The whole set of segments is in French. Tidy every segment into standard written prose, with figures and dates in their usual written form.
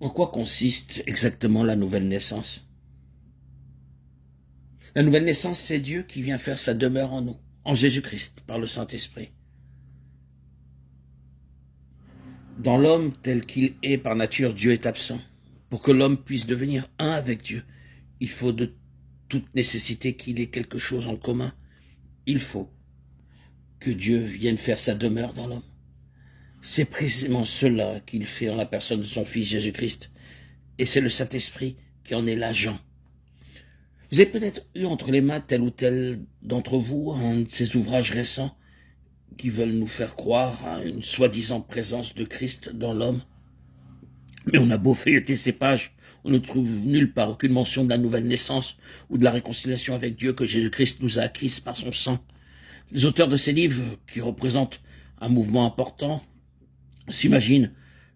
En quoi consiste exactement la nouvelle naissance? La nouvelle naissance, c'est Dieu qui vient faire sa demeure en nous, en Jésus-Christ, par le Saint-Esprit. Dans l'homme tel qu'il est par nature, Dieu est absent. Pour que l'homme puisse devenir un avec Dieu, il faut de toute nécessité qu'il ait quelque chose en commun. Il faut que Dieu vienne faire sa demeure dans l'homme. C'est précisément cela qu'il fait en la personne de son Fils Jésus-Christ. Et c'est le Saint-Esprit qui en est l'agent. Vous avez peut-être eu entre les mains tel ou tel d'entre vous un de ces ouvrages récents qui veulent nous faire croire à une soi-disant présence de Christ dans l'homme. Mais on a beau feuilleter ces pages, on ne trouve nulle part aucune mention de la nouvelle naissance ou de la réconciliation avec Dieu que Jésus-Christ nous a acquise par son sang. Les auteurs de ces livres, qui représentent un mouvement important, s'imaginent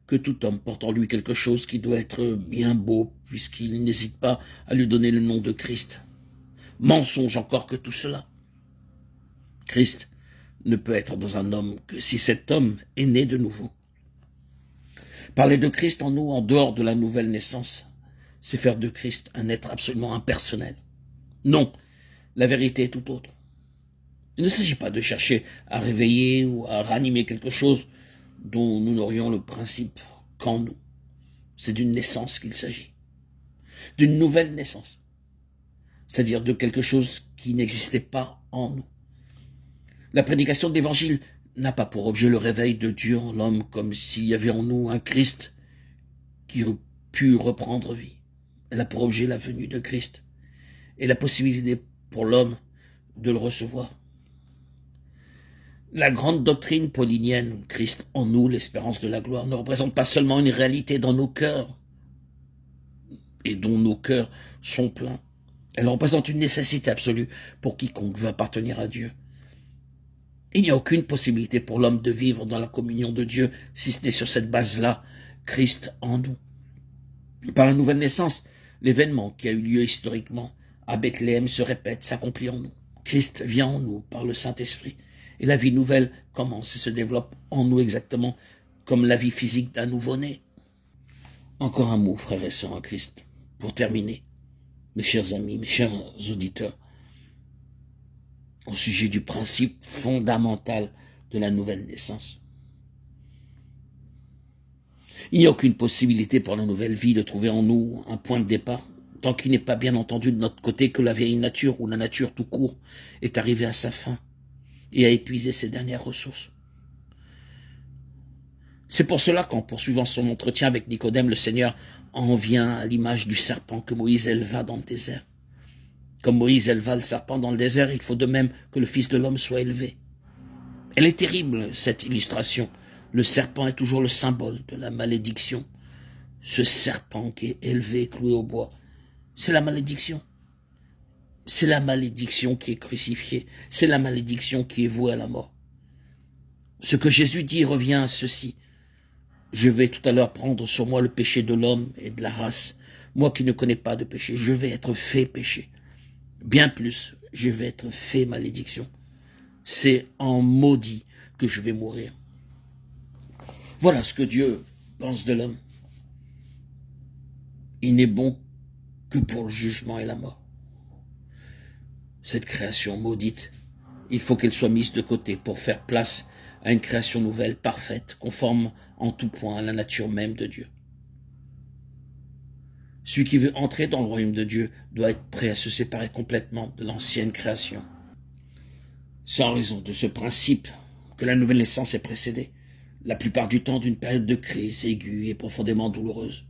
que tout homme porte en lui quelque chose qui doit être bien beau, puisqu'il n'hésite pas à lui donner le nom de Christ. Mensonge encore que tout cela. Christ ne peut être dans un homme que si cet homme est né de nouveau. Parler de Christ en nous, en dehors de la nouvelle naissance, c'est faire de Christ un être absolument impersonnel. Non, la vérité est tout autre. Il ne s'agit pas de chercher à réveiller ou à ranimer quelque chose dont nous n'aurions le principe qu'en nous. C'est d'une naissance qu'il s'agit. D'une nouvelle naissance. C'est-à-dire de quelque chose qui n'existait pas en nous. La prédication de l'Évangile n'a pas pour objet le réveil de Dieu en l'homme, comme s'il y avait en nous un Christ qui aurait pu reprendre vie. Elle a pour objet la venue de Christ et la possibilité pour l'homme de le recevoir. La grande doctrine paulinienne, Christ en nous, l'espérance de la gloire, ne représente pas seulement une réalité dans nos cœurs et dont nos cœurs sont pleins. Elle représente une nécessité absolue pour quiconque veut appartenir à Dieu. Il n'y a aucune possibilité pour l'homme de vivre dans la communion de Dieu si ce n'est sur cette base-là, Christ en nous. Par la nouvelle naissance, l'événement qui a eu lieu historiquement à Bethléem se répète, s'accomplit en nous. Christ vient en nous par le Saint-Esprit. Et la vie nouvelle commence et se développe en nous exactement comme la vie physique d'un nouveau-né. Encore un mot, frères et sœurs en Christ, pour terminer, mes chers amis, mes chers auditeurs, au sujet du principe fondamental de la nouvelle naissance. Il n'y a aucune possibilité pour la nouvelle vie de trouver en nous un point de départ, tant qu'il n'est pas bien entendu de notre côté que la vieille nature, ou la nature tout court, est arrivée à sa fin et a épuisé ses dernières ressources. C'est pour cela qu'en poursuivant son entretien avec Nicodème, le Seigneur en vient à l'image du serpent que Moïse éleva dans le désert. Comme Moïse éleva le serpent dans le désert, il faut de même que le Fils de l'homme soit élevé. Elle est terrible, cette illustration. Le serpent est toujours le symbole de la malédiction. Ce serpent qui est élevé, cloué au bois, c'est la malédiction. C'est la malédiction qui est crucifiée. C'est la malédiction qui est vouée à la mort. Ce que Jésus dit revient à ceci. Je vais tout à l'heure prendre sur moi le péché de l'homme et de la race. Moi qui ne connais pas de péché, je vais être fait péché. Bien plus, je vais être fait malédiction. C'est en maudit que je vais mourir. Voilà ce que Dieu pense de l'homme. Il n'est bon que pour le jugement et la mort. Cette création maudite, il faut qu'elle soit mise de côté pour faire place à une création nouvelle, parfaite, conforme en tout point à la nature même de Dieu. Celui qui veut entrer dans le royaume de Dieu doit être prêt à se séparer complètement de l'ancienne création. C'est en raison de ce principe que la nouvelle naissance est précédée, la plupart du temps, d'une période de crise aiguë et profondément douloureuse.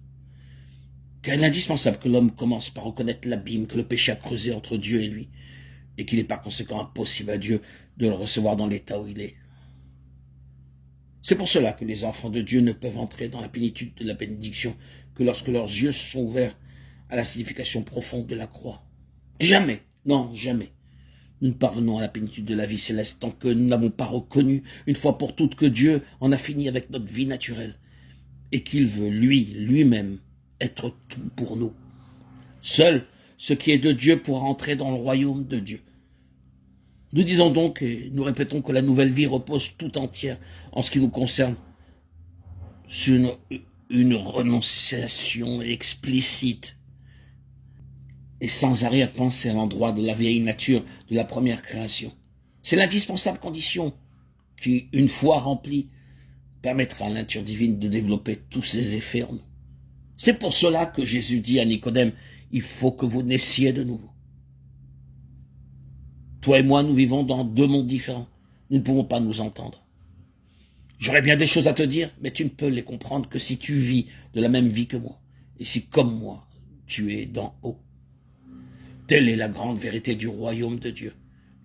Car il est indispensable que l'homme commence par reconnaître l'abîme que le péché a creusé entre Dieu et lui, et qu'il est par conséquent impossible à Dieu de le recevoir dans l'état où il est. C'est pour cela que les enfants de Dieu ne peuvent entrer dans la plénitude de la bénédiction que lorsque leurs yeux se sont ouverts à la signification profonde de la croix. Jamais, non, jamais, nous ne parvenons à la plénitude de la vie céleste tant que nous n'avons pas reconnu une fois pour toutes que Dieu en a fini avec notre vie naturelle et qu'il veut, lui-même, être tout pour nous. Seul ce qui est de Dieu pourra entrer dans le royaume de Dieu. Nous disons donc et nous répétons que la nouvelle vie repose tout entière, en ce qui nous concerne, sur une renonciation explicite et sans arrière-pensée à l'endroit de la vieille nature de la première création. C'est l'indispensable condition qui, une fois remplie, permettra à la nature divine de développer tous ses effets en nous. C'est pour cela que Jésus dit à Nicodème, il faut que vous naissiez de nouveau. Toi et moi, nous vivons dans deux mondes différents. Nous ne pouvons pas nous entendre. J'aurais bien des choses à te dire, mais tu ne peux les comprendre que si tu vis de la même vie que moi. Et si, comme moi, tu es d'en haut. Telle est la grande vérité du royaume de Dieu.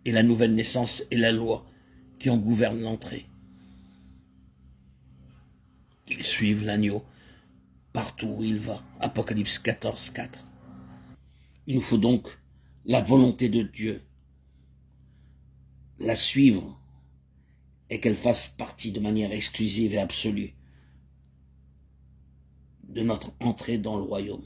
Et la nouvelle naissance est la loi qui en gouverne l'entrée. Qu'ils suivent l'agneau partout où il va. Apocalypse 14, 4. Il nous faut donc la volonté de Dieu, la suivre et qu'elle fasse partie de manière exclusive et absolue de notre entrée dans le royaume.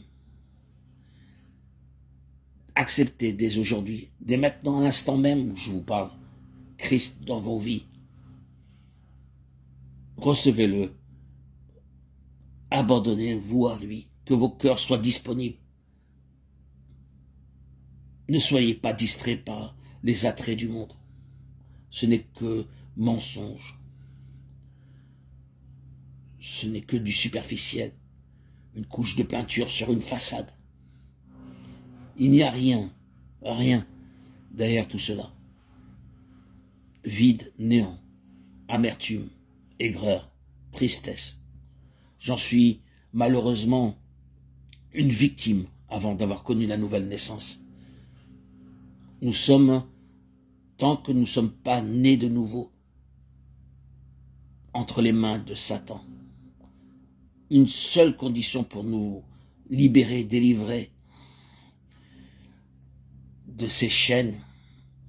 Acceptez dès aujourd'hui, dès maintenant, à l'instant même où je vous parle, Christ dans vos vies. Recevez-le. Abandonnez-vous à lui, que vos cœurs soient disponibles. Ne soyez pas distraits par les attraits du monde. Ce n'est que mensonge. Ce n'est que du superficiel, une couche de peinture sur une façade. Il n'y a rien derrière tout cela. Vide, néant, amertume, aigreur, tristesse. J'en suis malheureusement une victime avant d'avoir connu la nouvelle naissance. Nous sommes, tant que nous ne sommes pas nés de nouveau, entre les mains de Satan. Une seule condition pour nous libérer, délivrer de ces chaînes,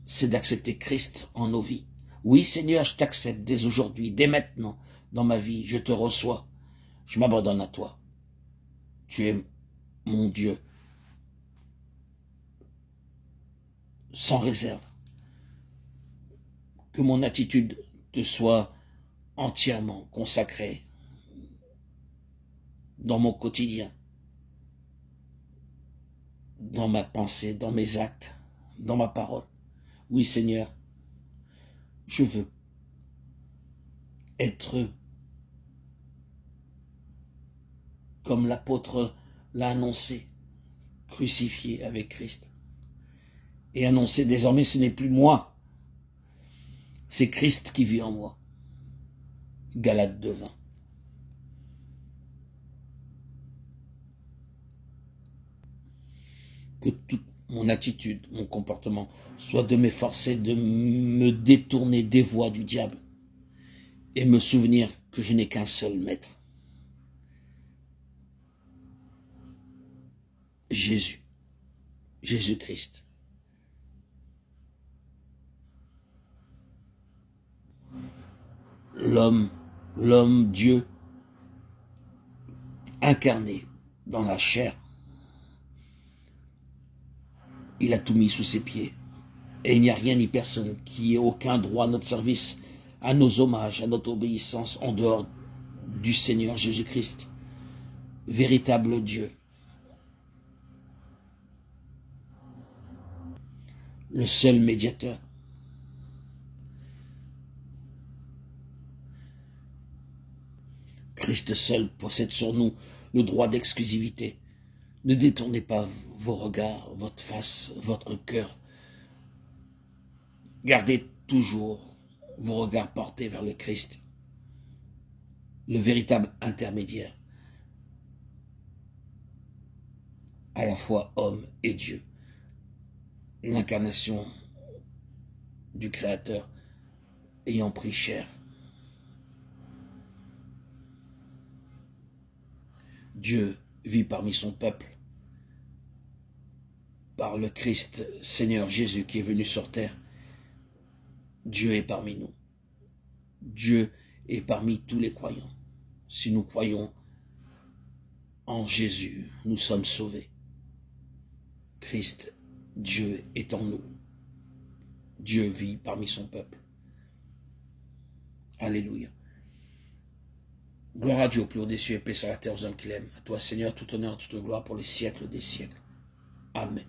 c'est d'accepter Christ en nos vies. Oui, Seigneur, je t'accepte dès aujourd'hui, dès maintenant, dans ma vie, je te reçois, je m'abandonne à toi. Tu es mon Dieu, sans réserve. Que mon attitude te soit entièrement consacrée dans mon quotidien, dans ma pensée, dans mes actes, dans ma parole. Oui, Seigneur, je veux être comme l'apôtre l'a annoncé, crucifié avec Christ. Et annoncé désormais, ce n'est plus moi, c'est Christ qui vit en moi. Galates 2:20. Que toute mon attitude, mon comportement, soit de m'efforcer de me détourner des voies du diable et me souvenir que je n'ai qu'un seul maître. Jésus-Christ. L'homme, Dieu, incarné dans la chair. Il a tout mis sous ses pieds. Et il n'y a rien ni personne qui ait aucun droit à notre service, à nos hommages, à notre obéissance en dehors du Seigneur Jésus-Christ, véritable Dieu. Le seul médiateur. Christ seul possède sur nous le droit d'exclusivité. Ne détournez pas vos regards, votre face, votre cœur. Gardez toujours vos regards portés vers le Christ, le véritable intermédiaire, à la fois homme et Dieu, l'incarnation du Créateur ayant pris chair. Dieu vit parmi son peuple par le Christ, Seigneur Jésus, qui est venu sur terre. Dieu est parmi nous. Dieu est parmi tous les croyants. Si nous croyons en Jésus, nous sommes sauvés. Christ, Dieu est en nous. Dieu vit parmi son peuple. Alléluia. Gloire à Dieu au plus haut des cieux et paix sur la terre aux hommes qu'il aime. À toi, Seigneur, tout honneur, toute gloire pour les siècles des siècles. Amen.